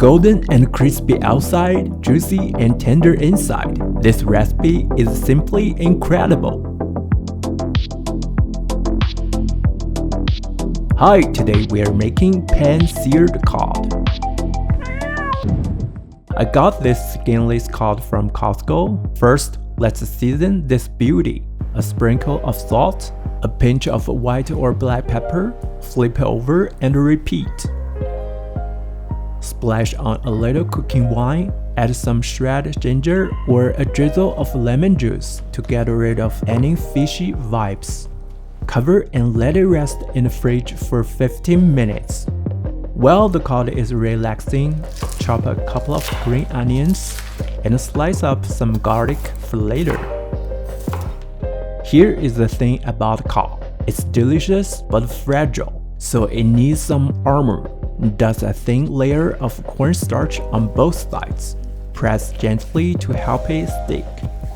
Golden and crispy outside, juicy and tender inside. This recipe is simply incredible. Hi, today we are making pan-seared cod. I got this skinless cod from Costco. First, let's season this beauty. A sprinkle of salt, a pinch of white or black pepper, flip over and repeat. Splash on a little cooking wine, add some shredded ginger or a drizzle of lemon juice to get rid of any fishy vibes. Cover and let it rest in the fridge for 15 minutes. While the cod is relaxing, chop a couple of green onions and slice up some garlic for later. Here is the thing about cod. It's delicious but fragile, so it needs some armor. Dust a thin layer of cornstarch on both sides. Press gently to help it stick.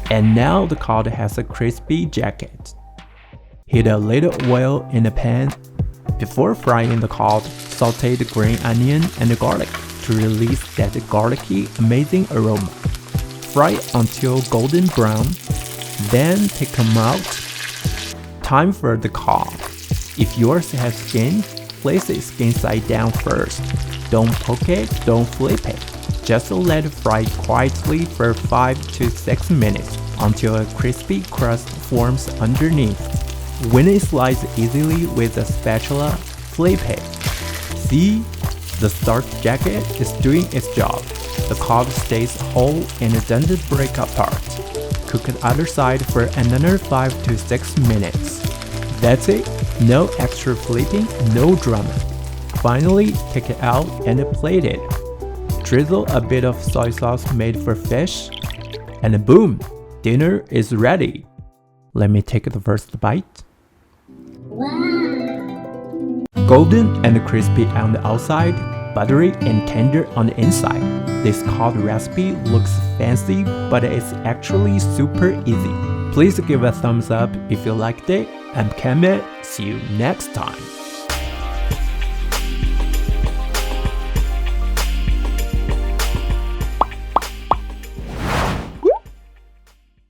And now the cod has a crispy jacket. Heat a little oil in the pan. Before frying the cod, saute the green onion and the garlic to release that garlicky, amazing aroma. Fry until golden brown, then take them out. Time for the cod. If yours has skin, place it skin side down first. Don't poke it, don't flip it. Just let it fry quietly for 5 to 6 minutes until a crispy crust forms underneath. When it slides easily with a spatula, flip it. See? The starch jacket is doing its job. The cod stays whole and doesn't break apart. Cook the other side for another 5 to 6 minutes. That's it. No extra flipping, no drama. Finally, take it out and plate it. Drizzle a bit of soy sauce made for fish, and boom, dinner is ready. Let me take the first bite. Wow! Golden and crispy on the outside, buttery and tender on the inside. This cod recipe looks fancy, but it's actually super easy. Please give a thumbs up if you liked it. I'm Kemet. See you next time.